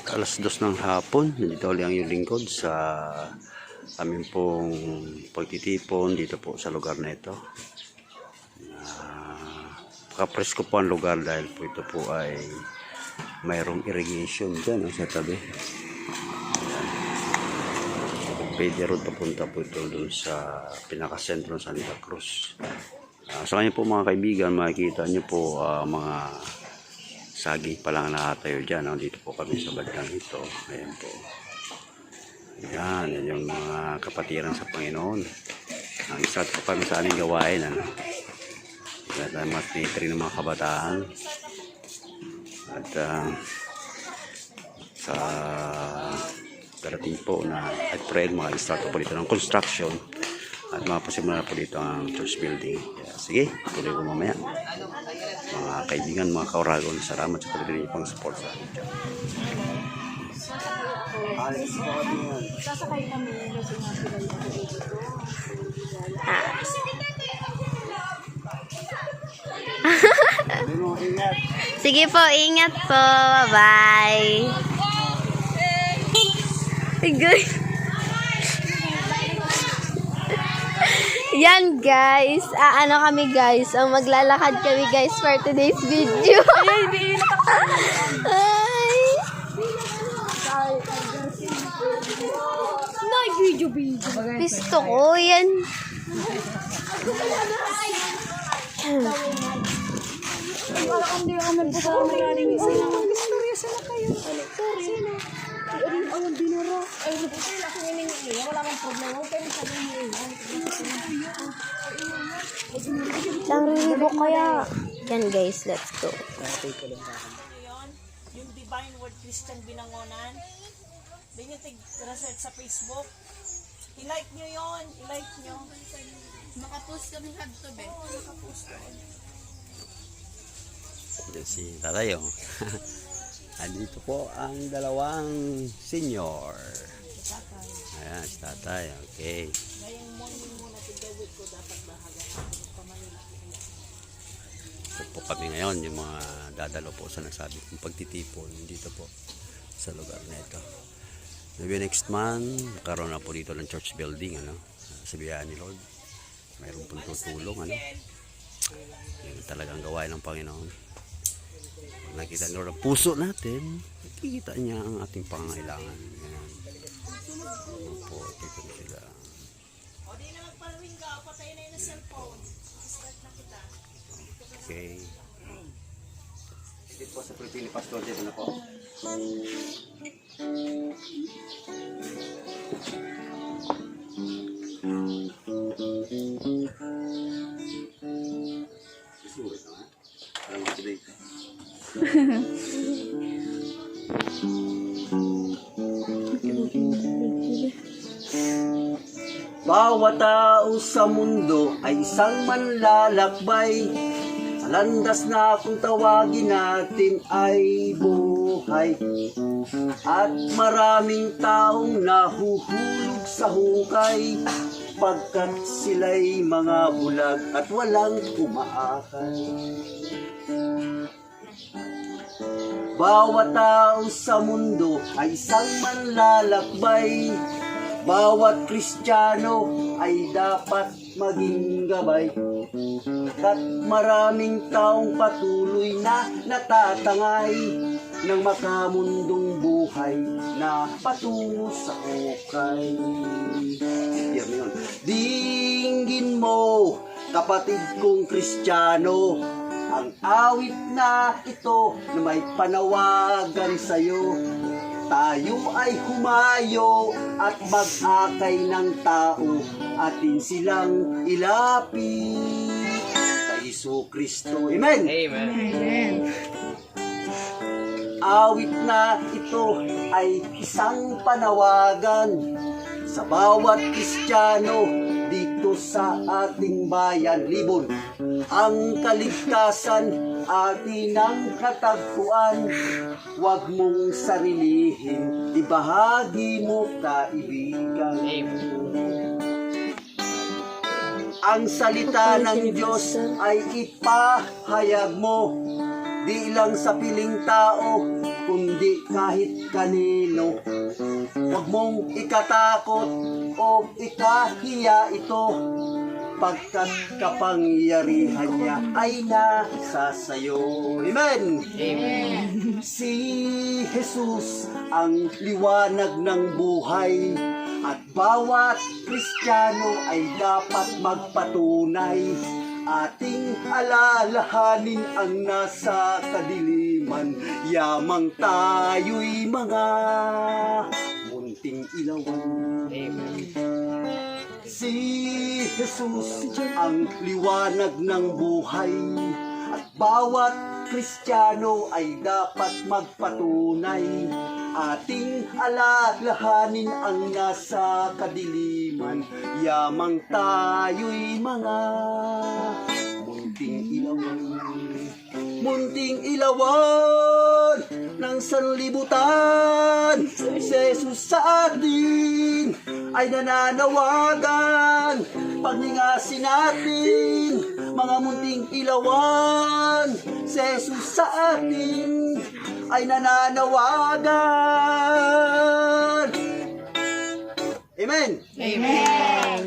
Alas 2 ng hapon, nandito ulit ang yung lingkod sa aming pong pagtitipon dito po sa lugar na ito. Pakapresko po ang lugar dahil po ito po ay mayroong irrigation dyan sa tabi. Pwede road papunta po ito dun sa pinakasentro ng Santa Cruz. Sa kanya po mga kaibigan, makikita nyo po mga saging pa lang nakatayo dyan. Dito po kami sa bandang ito. Ayan po. Yan yung mga kapatiran sa Panginoon. Start po kami sa aming gawain. Kaya tayo matitri ng mga kabataan. At sa darating po na at prayer, mga start po dito ng construction. At mapasimula po dito ang church building. Kaya, sige, tuloy ko mamaya. Mga kaibigan, mga kauragon, salamat sa pagdating pang support sa akin. Sasakay kami kasi nga sila yung dito. Sige po, ingat po. Bye-bye. Yan guys, ano kami guys, maglalakad kami guys for today's video. Ay. Video. Gusto ko yan. Parang hindi ako magpapamayaring isa lang. Istorya sila kayo. Sino? Ang dinara. Ay, sila kung hiningi. Wala kang problema. Pero sabi mo yun. Lang ribo kaya. Yan guys, let's go. Yung Divine Word Christian Binangonan. Hindi nyo tig-research sa Facebook. I-like nyo yun. I-like nyo. Nakapost kami hadto be. Oo, nakapost doon. Si Tatayo. Andito po ang dalawang senior. Ayan, si Tatay. Okay. Ngayong morning muna tigawid ko dapat bahaga. Ito po kami ngayon, yung mga dadalo po sa nagsabi kong pagtitipon dito po sa lugar na ito. Maybe next month, karoon na po dito ng church building, sa biyaya ni Lord. Mayroon pong tutulong, yung talagang gawain ng Panginoon. Pag nakita ni Lord ang puso natin, nakikita niya ang ating pangangailangan. Ayan. Po, ito na sila. O di na magparawin ka, patay na yun na cellphone. Start na kita. Okay. Dito po sa Pilipini Pastor, dito na po. Bawat tao sa mundo ay isang manlalakbay. Sa landas na kung tawagin natin ay buhay. At maraming taong nahuhulog sa hukay, pagkat sila'y mga bulag at walang umaakay. Bawat tao sa mundo ay isang manlalakbay. Bawat Kristiyano ay dapat maging gabay. At maraming taong patuloy na natatangay ng makamundong buhay na patungo sa hukay. Dinggin mo, kapatid kong Kristiyano, ang awit na ito na may panawagan sa'yo. Tayo ay humayo at mag-akay ng tao, atin silang ilapit kay Jesucristo. Amen! Amen. Awit na ito ay isang panawagan sa bawat Kristiyano dito sa ating bayan, Libon. Ang kaligtasan atin ang katagpuan. Huwag mong sarilihin, ibahagi mo kaibigan. Ang salita ng Diyos ay ipahayag mo, di lang sa piling tao, kundi kahit kanino. Huwag mong ikatakot o ikahiya ito, pagkat kapangyarihan niya ay nasa sayo. Amen! Amen! Si Jesus ang liwanag ng buhay, at bawat Kristiyano ay dapat magpatunay. Ating alalahanin ang nasa kadiliman, yamang tayo'y mga munting ilawan. Si Jesus ang liwanag ng buhay, at bawat Kristiyano ay dapat magpatunay. Ating alalahanin ang nasa kadiliman, yamang tayo'y mga munting ilawan. Munting ilawan ng sanlibutan, si Jesus sa atin ay nananawagan. Pagningasin natin, mga munting ilawan, si Jesus sa atin ay nananawagan. Amen! Amen.